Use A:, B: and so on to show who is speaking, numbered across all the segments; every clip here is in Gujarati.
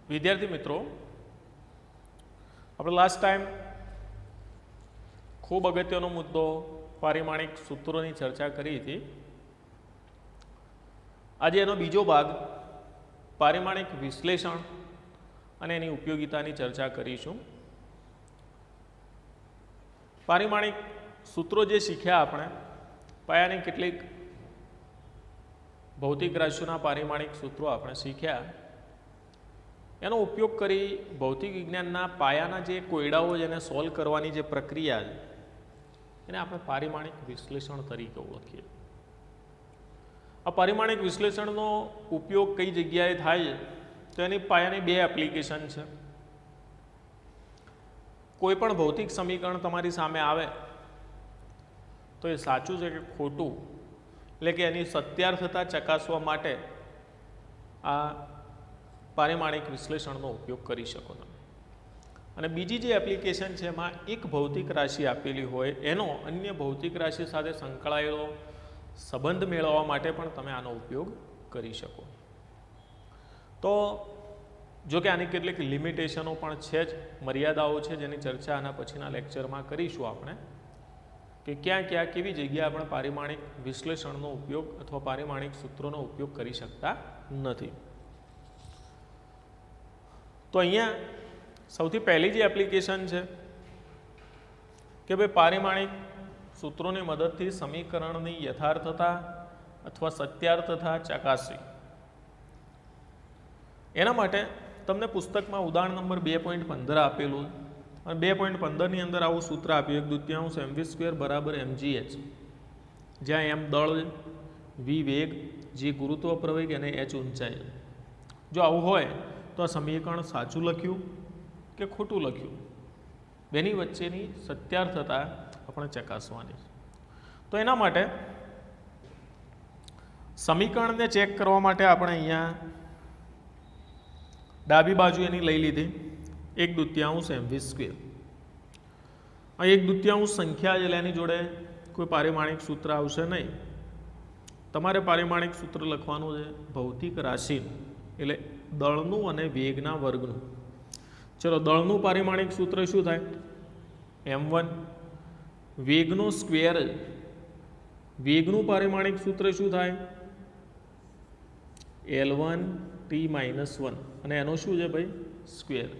A: વિદ્યાર્થી મિત્રો, આપણે લાસ્ટ ટાઈમ ખૂબ અગત્યનો મુદ્દો પારિમાણિક સૂત્રોની ચર્ચા કરી હતી. આજે એનો બીજો ભાગ પારિમાણિક વિશ્લેષણ અને એની ઉપયોગિતાની ચર્ચા કરીશું. પારિમાણિક સૂત્રો જે શીખ્યા આપણે, પાયાની કેટલીક ભૌતિક રાશિઓના પારિમાણિક સૂત્રો આપણે શીખ્યા, એનો ઉપયોગ કરી ભૌતિક વિજ્ઞાનના પાયાના જે કોયડાઓ જેને સોલ્વ કરવાની જે પ્રક્રિયા છે એને આપણે પારિમાણિક વિશ્લેષણ તરીકે ઓળખીએ. આ પારિમાણિક વિશ્લેષણનો ઉપયોગ કઈ જગ્યાએ થાય છે તો એની પાયાની બે એપ્લિકેશન છે. કોઈ પણ ભૌતિક સમીકરણ તમારી સામે આવે તો એ સાચું છે કે ખોટું, એટલે કે એની સત્યાર્થતા ચકાસવા માટે આ પારિમાણિક વિશ્લેષણનો ઉપયોગ કરી શકો તમે. અને બીજી જે એપ્લિકેશન છે એમાં એક ભૌતિક રાશિ આપેલી હોય એનો અન્ય ભૌતિક રાશિ સાથે સંકળાયેલો સંબંધ મેળવવા માટે પણ તમે આનો ઉપયોગ કરી શકો. તો જો કે આની કેટલીક લિમિટેશનો પણ છે જ, મર્યાદાઓ છે, જેની ચર્ચા આના પછીના લેક્ચરમાં કરીશું આપણે, કે ક્યાં ક્યાં કેવી જગ્યાએ આપણે પારિમાણિક વિશ્લેષણનો ઉપયોગ અથવા પારિમાણિક સૂત્રોનો ઉપયોગ કરી શકતા નથી. તો અહીંયા સૌથી પહેલી જે એપ્લિકેશન છે કે ભાઈ પારિમાણિક સૂત્રોની મદદથી સમીકરણની યથાર્થતા અથવા સત્યાર્થતા ચકાસવી. એના માટે તમને પુસ્તકમાં ઉદાહરણ નંબર 2.15 આપેલું અને 2.15ની અંદર આવું સૂત્ર આપ્યું, 1/2 mv² બરાબર mgh, જ્યાં એમ દળ, વી વેગ, જી ગુરુત્વ પ્રવેગ અને એચ ઊંચાઈ. જો આવું હોય તો આ સમીકરણ સાચું લખ્યું કે ખોટું લખ્યું, બેની વચ્ચેની સત્યાર્થતા આપણે ચકાસવાની. તો એના માટે સમીકરણને ચેક કરવા માટે આપણે અહીંયા ડાબી બાજુ એની લઈ લીધી 1/2 mv². આ 1/2 સંખ્યા એટલે એની જોડે કોઈ પારિમાણિક સૂત્ર આવશે નહીં. તમારે પારિમાણિક સૂત્ર લખવાનું છે ભૌતિક રાશિનું, એટલે દળનું અને વેગના વર્ગનું. ચલો, દળનું પારિમાણિક સૂત્ર શું થાય? m1. વેગનો સ્ક્વેર, વેગનું પારિમાણિક સૂત્ર શું થાય? L1t-1, અને એનો શું છે ભાઈ? સ્ક્વેર.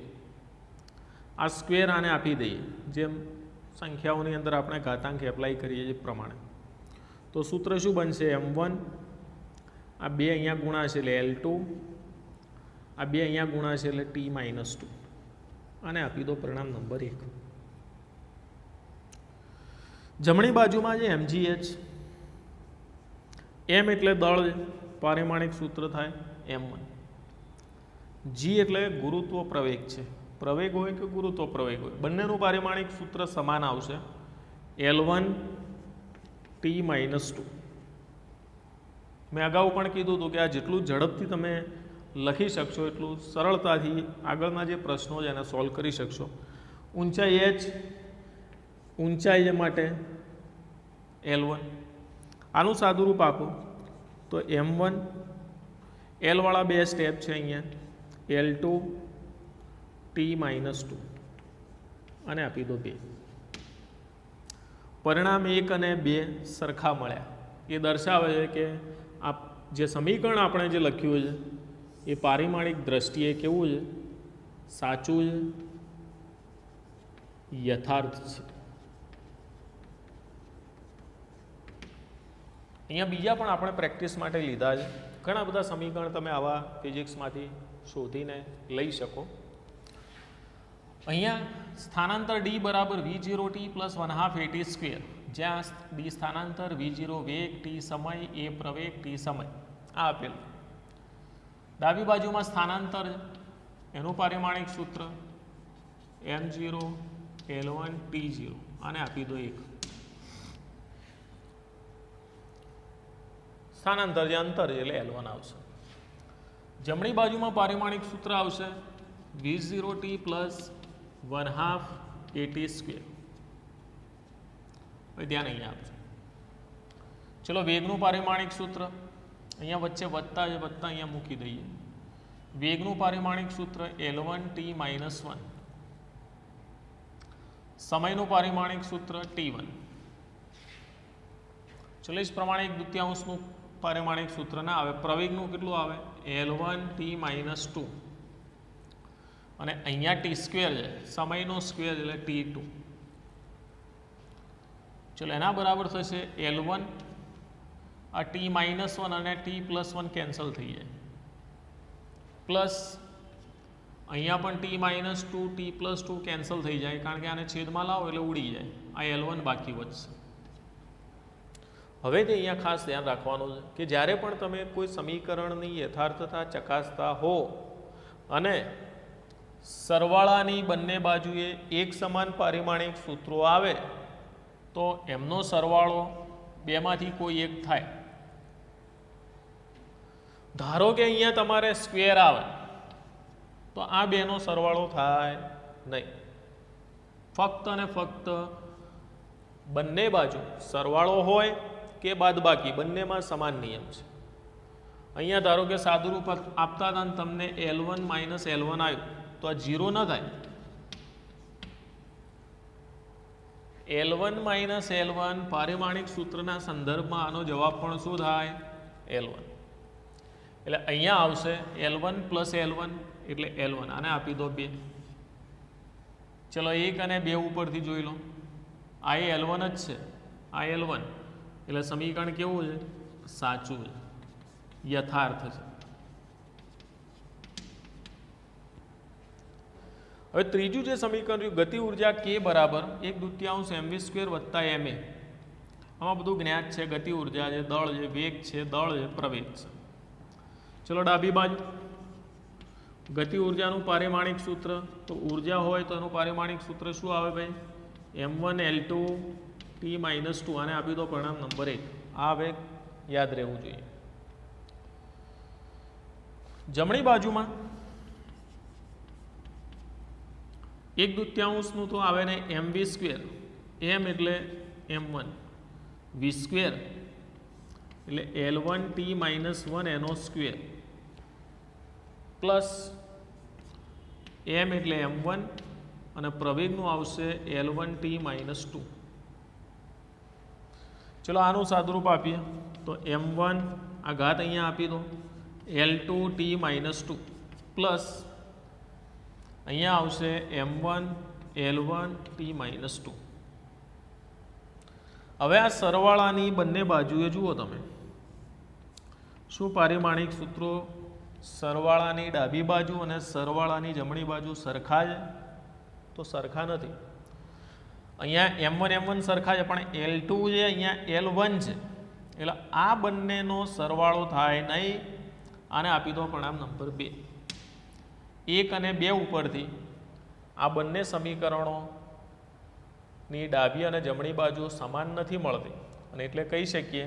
A: આ સ્ક્વેર આને આપી દઈએ, જેમ સંખ્યાઓની અંદર આપણે ઘાતાંક એપ્લાય કરીએ એ પ્રમાણે. તો સૂત્ર શું બનશે? m1, આ બે અહીંયા ગુણાશે એટલે L2, આ બે અહીંયા ગુણાશે એટલે t-2, અને આપી દો પરિણામ નંબર 1. જમણી બાજુમાં જે mgh, m એટલે દળ, પારિમાણિક સૂત્ર થાય m1. g એટલે ગુરુત્વ પ્રવેગ છે, પ્રવેગ હોય કે ગુરુત્વ પ્રવેગ હોય, બંનેનું પારિમાણિક સૂત્ર સમાન આવશે, L1t-2. મેં અગાઉ પણ કીધું હતું કે આ જેટલું ઝડપથી તમે લખી શકશો એટલું સરળતાથી આગળના જે પ્રશ્નો છે એને સોલ્વ કરી શકશો. ઊંચાઈ h, ઊંચાઈ માટે L1. આનું સાદુરૂપ આપો તો m1, L વાળા બે સ્ટેપ છે અહીંયા, L2t-2, અને આપી દો 2. પરિણામ 1 અને 2 સરખા મળ્યા. એ દર્શાવે છે કે આ જે સમીકરણ આપણે જે લખ્યું છે એ પારિમાણિક દ્રષ્ટિએ કેવું છે? સાચું છે, યથાર્થ છે. અહીંયા બીજા પણ આપણે પ્રેક્ટિસ માટે લીધા છે. ઘણા બધા સમીકરણ તમે આવા ફિઝિક્સમાંથી શોધીને લઈ શકો. અહીંયા સ્થાનાંતર d બરાબર v0t + 1/2 at², જ્યાં d સ્થાનાંતર, v0 વેગ, t સમય, a પ્રવેગ, t સમય, આ આપેલું. ડાબી બાજુમાં સ્થાનાંતર, એનું પારિમાણિક સૂત્ર m0 L1 t0, અને આપી દો 1. સ્થાનાંતર જે અંતર એટલે L1 આવશે. જમણી બાજુમાં પારિમાણિક સૂત્ર આવશે v0t + 1/2 at². ધ્યાન અહીંયા આપજો. ચલો, વેગનું પારિમાણિક સૂત્ર અહીંયા વચ્ચે વત્તા છે, વત્તા અહીંયા મૂકી દઈએ. વેગનું પારિમાણિક સૂત્ર L1t - 1, સમયનું પારિમાણિક સૂત્ર T1. ચલો એ જ પ્રમાણે 1/2નું પારિમાણિક સૂત્ર ના આવે, પ્રવેગનું કેટલું આવે L1t - 2, અને અહીંયા t સ્ક્વેર છે, સમયનો સ્ક્વેર એટલે T2. ચલો એના બરાબર થશે L1, આ t - 1 અને t + 1 કેન્સલ થઈ જાય, પ્લસ અહીંયા પણ t - 2 t + 2 કેન્સલ થઈ જાય, કારણ કે આને છેદમાં લાવો એટલે ઉડી જાય, આ L1 બાકી વધશે. હવે તે અહીંયા ખાસ ધ્યાન રાખવાનું છે કે જ્યારે પણ તમે કોઈ સમીકરણની યથાર્થતા ચકાસતા હો અને સરવાળાની બંને બાજુએ એક સમાન પારિમાણિક સૂત્રો આવે તો એમનો સરવાળો બેમાંથી કોઈ એક થાય. ધારો કે અહીંયા તમારે સ્ક્વેર આવે તો આ બેનો સરવાળો થાય નહીં, ફક્ત અને ફક્ત બંને બાજુ સરવાળો હોય કે બાદબાકી બંનેમાં સમાન નિયમ છે. અહીંયા ધારો કે સાદુરૂપ આપતા હતા તમને L1 - L1 આવ્યું તો આ 0 ન થાય. L1 - L1 પારિમાણિક સૂત્રના સંદર્ભમાં આનો જવાબ પણ શું થાય L1. એટલે અહીંયા આવશે L1 + L1 એટલે L1, આને આપી દો 2. ચલો 1 અને 2 ઉપરથી જોઈ લો, આ L1 જ છે, આ L1, એટલે સમીકરણ કેવું છે સાચું છે, યથાર્થ છે. હવે ત્રીજું જે સમીકરણ રહ્યું ગતિ ઉર્જા k બરાબર 1/2 mv² + ma. આમાં બધું જ્ઞાત છે, ગતિ ઉર્જા છે, દળ છે, વેગ છે, દળ છે, પ્રવેગ છે. ચલો ડાબી બાજુ ગતિ ઉર્જાનું પારિમાણિક સૂત્ર, તો ઉર્જા હોય તો એનું પારિમાણિક સૂત્ર શું આવે ભાઈ m1L2t - 2, આને આપી દો પરિણામ નંબર 1. આ હવે યાદ રહેવું જોઈએ. જમણી બાજુમાં 1/2નું તો આવે ને mv², m એટલે m1, v² એટલે L1t - 1 એનો સ્ક્વેર, પ્લસ m એટલે m1 અને પ્રવેગનું આવશે L1t - 2. ચલો આનું સાદુરૂપ આપીએ તો m1 આ ઘાત અહીંયા આપી દો L2t - 2 પ્લસ અહીંયા આવશે m1 L1t - 2. હવે આ સરવાળાની બંને બાજુએ જુઓ તમે શું પારિમાણિક સૂત્રો સરવાળાની ડાબી બાજુ અને સરવાળાની જમણી બાજુ સરખા છે? તો સરખા નથી. અહીંયા m1 સરખા છે પણ L2 છે અહીંયા L1 છે, એટલે આ બંનેનો સરવાળો થાય નહીં. આને આપી દો પરિણામ નંબર 2. 1 અને 2 ઉપરથી આ બંને સમીકરણોની ડાબી અને જમણી બાજુ સમાન નથી મળતી, અને એટલે કહી શકીએ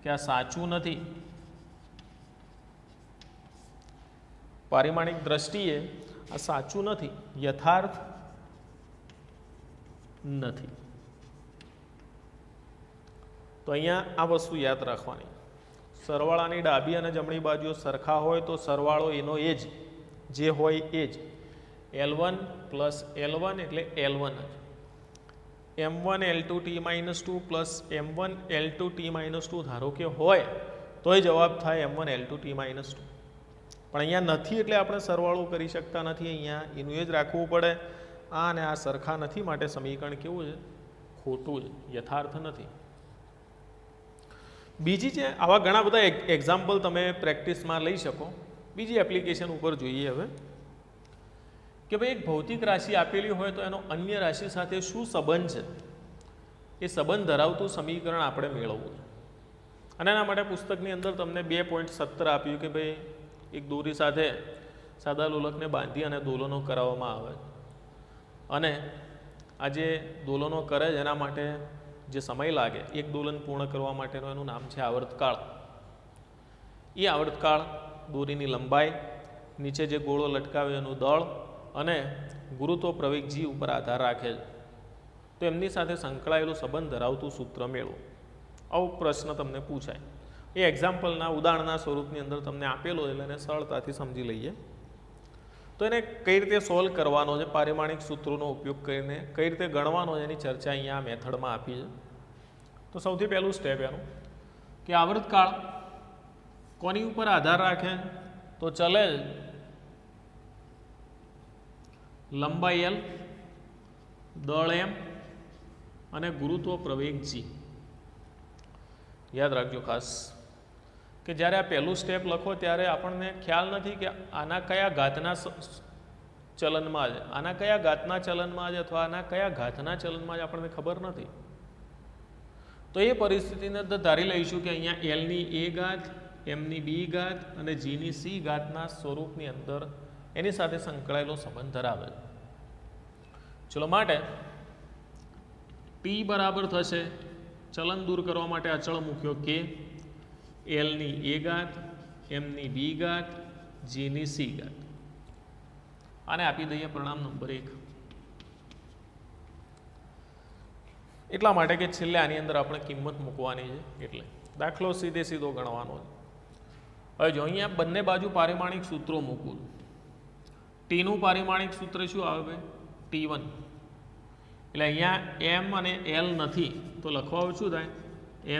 A: કે આ સાચું નથી. પારિમાણિક દ્રષ્ટિએ આ સાચું નથી, યથાર્થ નથી. તો અહીંયા આ વસ્તુ યાદ રાખવાની, સરવાળાની ડાબી અને જમણી બાજુઓ સરખા હોય તો સરવાળો એનો એ જ જે હોય એ જ, L1 + L1 એટલે L1 જ. m1 L2t - 2 plus m1 L2t - 2 ધારો કે હોય તોય જવાબ થાય m1 L2t - 2. પણ અહીંયા નથી એટલે આપણે સરવાળો કરી શકતા નથી, અહીંયા એનું એ જ રાખવું પડે. આ અને આ સરખા નથી માટે સમીકરણ કેવું છે ખોટું છે, યથાર્થ નથી. બીજી છે, આવા ઘણા બધા એક્ઝામ્પલ તમે પ્રેક્ટિસમાં લઈ શકો. બીજી એપ્લિકેશન ઉપર જોઈએ હવે કે ભાઈ એક ભૌતિક રાશિ આપેલી હોય તો એનો અન્ય રાશિ સાથે શું સંબંધ છે, એ સંબંધ ધરાવતું સમીકરણ આપણે મેળવવું છે. અને એના માટે પુસ્તકની અંદર તમને 2.17 આપ્યું કે ભાઈ એક દોરી સાથે સાદા લોલકને બાંધી અને દોલનો કરાવવામાં આવે, અને આ જે દોલનો કરે છે એના માટે જે સમય લાગે એક દોલન પૂર્ણ કરવા માટેનો એનું નામ છે આવર્તકાળ. એ આવર્તકાળ, દોરીની લંબાઈ, નીચે જે ગોળો લટકાવે એનું દળ અને ગુરુત્વ પ્રવેગ g ઉપર આધાર રાખે છે. તો એમની સાથે સંકળાયેલો સંબંધ ધરાવતું સૂત્ર મેળવો. આવો પ્રશ્ન તમને પૂછાય. એ એક્ઝામ્પલના ઉદાહરણના સ્વરૂપની અંદર તમને આપેલો એટલે એને સરળતાથી સમજી લઈએ. તો એને કઈ રીતે સોલ્વ કરવાનો છે, પારિમાણિક સૂત્રોનો ઉપયોગ કરીને કઈ રીતે ગણવાનો છે, એની ચર્ચા અહીંયા આ મેથડમાં આપી છે. તો સૌથી પહેલું સ્ટેપ એનું કે આવર્તકાળ કોની ઉપર આધાર રાખે, તો ચલે લંબાઈ એલ, દળ એમ અને ગુરુત્વ પ્રવેગ જી. યાદ રાખજો ખાસ કે જ્યારે આ પહેલું સ્ટેપ લખો ત્યારે આપણને ખ્યાલ નથી કે આના કયા ઘાતના ચલનમાં છે, આના કયા ઘાતના ચલનમાં છે અથવા આના કયા ઘાતના ચલનમાં છે આપણને ખબર નથી. તો એ પરિસ્થિતિને અંદર ધારી લઈશું કે અહીંયા એલની એ ઘાત, એમની બી ઘાત અને જીની સી ઘાતના સ્વરૂપની અંદર એની સાથે સંકળાયેલો સંબંધ ધરાવે છે. ચલો માટે ટી બરાબર થશે, ચલન દૂર કરવા માટે અચળ મૂક્યો કે એલની એ ઘાત, એમની બી ઘાત, જીની સી ઘાત. આને આપી દઈએ પરિણામ નંબર 1. એટલા માટે કે છેલ્લે આની અંદર આપણે કિંમત મૂકવાની છે, એટલે દાખલો સીધે સીધો ગણવાનો છે. હવે જો અહીંયા બંને બાજુ પારિમાણિક સૂત્રો મૂકું, ટીનું પારિમાણિક સૂત્ર શું આવે? T1. એટલે અહીંયા એમ અને એલ નથી તો લખવા શું થાય?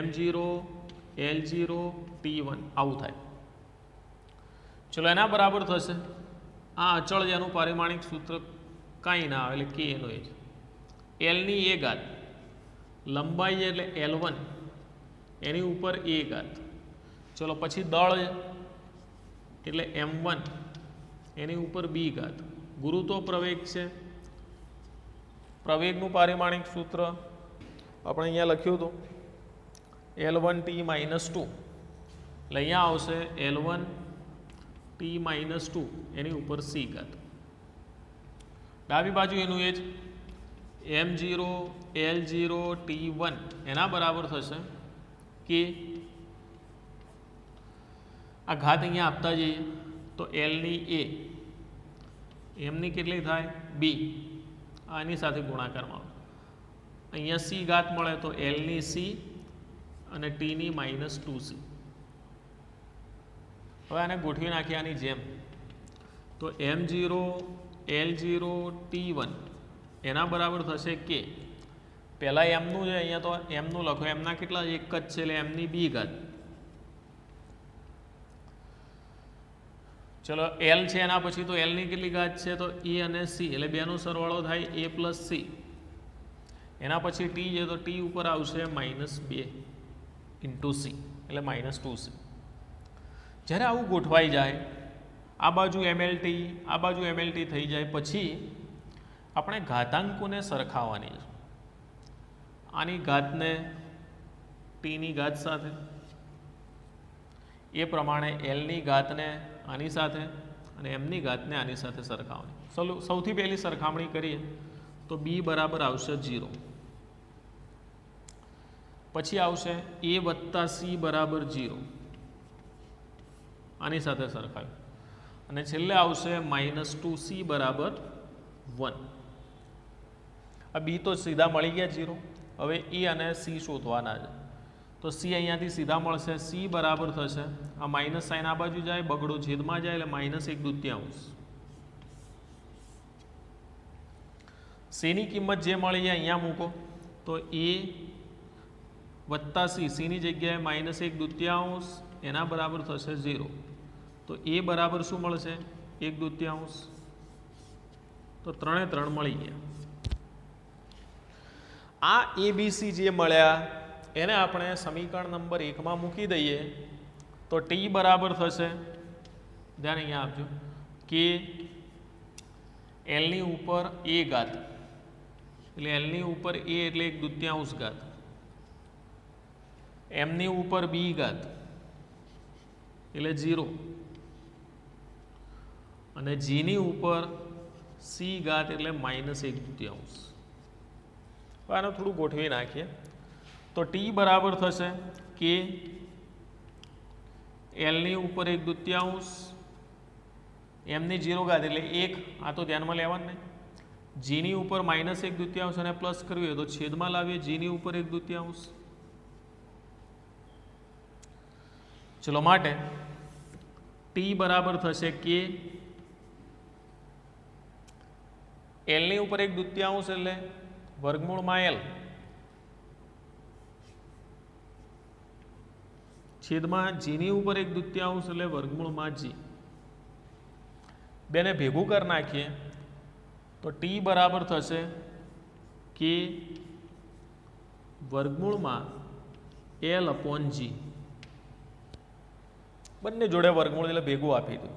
A: M0 L0 T1 આવું થાય. ચલો એના બરાબર થશે આ અચળ જેનું પારિમાણિક સૂત્ર કાંઈ ના આવે એટલે કે એનો એ છે. એલની એ ઘાત લંબાઈ એટલે L1 એની ઉપર એ ઘાત. ચલો પછી દળ એટલે M1 એની ઉપર બી ઘાત. ગુરુત્વ પ્રવેગ છે, પ્રવેગનું પારિમાણિક સૂત્ર આપણે અહીંયા લખ્યું હતું L1T - 2. એટલે અહીંયા આવશે L1T - 2 એની ઉપર સી ઘાત. ડાબી બાજુ એનું એ જ M0 L0 T1 એના બરાબર થશે કે આ ઘાત અહીંયા આપતા જઈએ તો એલની એ, એમની કેટલી થાય? બી. આની સાથે ગુણાકારમાં અહીંયા સી ઘાત મળે તો એલની સી અને ટીની -2c. હવે આને ગોઠવી નાખીએ આની જેમ. તો M0 L0 T1 એના બરાબર થશે કે પહેલાં એમનું છે, અહીંયા તો એમનું લખો, એમના કેટલા? એક જ છે એટલે એમની બી ઘાત. ચલો એલ છે એના પછી તો એલની કેટલી ઘાત છે? તો એ અને સી એટલે બેનો સરવાળો થાય a + c. એના પછી ટી છે તો ટી ઉપર આવશે -2 × c એટલે -2c. જ્યારે આવું ગોઠવાઈ જાય, આ બાજુ MLT આ બાજુ MLT થઈ જાય પછી આપણે ઘાતાંકોને સરખાવવાની છે. આની ઘાતને ટીની ઘાત સાથે, એ પ્રમાણે એલની ઘાતને આની સાથે અને એમની ઘાતને આની સાથે સરખાવવાની. સૌથી પહેલી સરખામણી કરીએ તો બી બરાબર આવશે 0. પછી આવશે a + c બરાબર 0, આની સાથે સરખાવ્યું. અને છેલ્લે આવશે -2c બરાબર 1. આ બી તો સીધા મળી ગયા 0. હવે એ અને સી શોધવાના છે. તો સી અહીંયાથી સીધા મળશે. સી બરાબર થશે આ માઇનસ સાઇન આ બાજુ જાય, બગડો છેદમાં જાય એટલે -1/2. સીની કિંમત જે મળી જાય અહીંયા મૂકો તો a + c, સીની જગ્યાએ -1/2 એના બરાબર થશે 0. તો a બરાબર શું મળશે? 1/2. તો 3 મળી ગયા. આ ABC જે મળ્યા એને આપણે સમીકરણ નંબર 1 મૂકી દઈએ તો ટી બરાબર થશે, ધ્યાન અહીંયા આપજો, કે એલની ઉપર એ ઘાત એટલે એલની ઉપર એ એટલે 1/2 ઘાત, એમની ઉપર બી ઘાત એટલે 0 અને જીની ઉપર સી ઘાત એટલે -1/2. આને થોડું ગોઠવી નાખીએ તો ટી બરાબર થશે કે એલની ઉપર 1/2, એમની 0 ઘાત એટલે 1, આ તો ધ્યાનમાં લેવાનું નહીં. જીની ઉપર -1/2 અને પ્લસ કરવી હોય તો છેદમાં લાવીએ જીની ઉપર 1/2. ચલો માટે ટી બરાબર થશે કે એલની ઉપર 1/2 એટલે વર્ગમૂળમાં એલ છેદમાં જીની ઉપર 1/2 એટલે વર્ગમૂળમાં જી. બેને ભેગું કરી નાખીએ તો ટી બરાબર થશે કે વર્ગમૂળમાં એલ અપોન જી. બંને જોડે વર્ગમૂળ એટલે ભેગું આપી દીધું.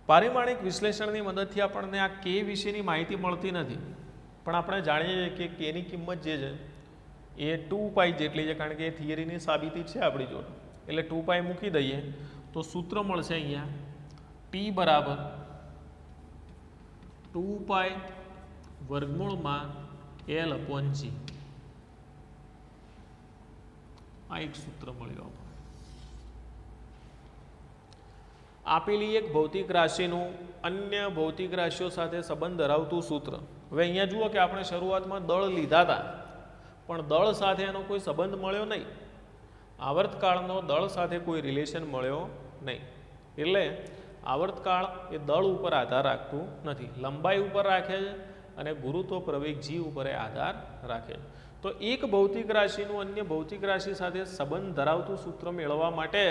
A: પારિમાણિક વિશ્લેષણની મદદથી આપણને આ કે વિશેની માહિતી મળતી નથી, પણ આપણે જાણીએ છીએ કે કેની કિંમત જે છે એ 2π જેટલી છે, કારણ કે એ થિયરીની સાબિતી છે આપણી જોડે. એટલે 2π મૂકી દઈએ તો સૂત્ર મળશે અહીંયા ટી બરાબર 2π વર્ગમૂળમાં એલ અપોન જી. આ એક સૂત્ર મળ્યું આપણને. આપેલી એક ભૌતિક રાશિનું અન્ય ભૌતિક રાશિઓ સાથે સંબંધ ધરાવતું સૂત્ર. હવે અહીંયા જુઓ કે આપણે શરૂઆતમાં દળ લીધા હતા, પણ દળ સાથે એનો કોઈ સંબંધ મળ્યો નહીં. આવર્તકાળનો દળ સાથે કોઈ રિલેશન મળ્યો નહીં. એટલે આવર્તકાળ એ દળ ઉપર આધાર રાખતું નથી, લંબાઈ ઉપર રાખે છે અને ગુરુત્વ પ્રવેગ જી ઉપર આધાર રાખે છે. તો એક ભૌતિક રાશિનું અન્ય ભૌતિક રાશિ સાથે સંબંધ ધરાવતું સૂત્ર મેળવવા માટે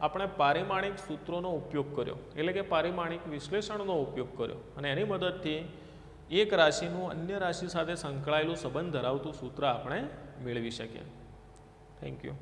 A: આપણે પારિમાણિક સૂત્રોનો ઉપયોગ કર્યો, એટલે કે પારિમાણિક વિશ્લેષણનો ઉપયોગ કર્યો, અને એની મદદથી એક રાશિનું અન્ય રાશિ સાથે સંકળાયેલું સંબંધ ધરાવતું સૂત્ર આપણે મેળવી શકીએ. Thank you.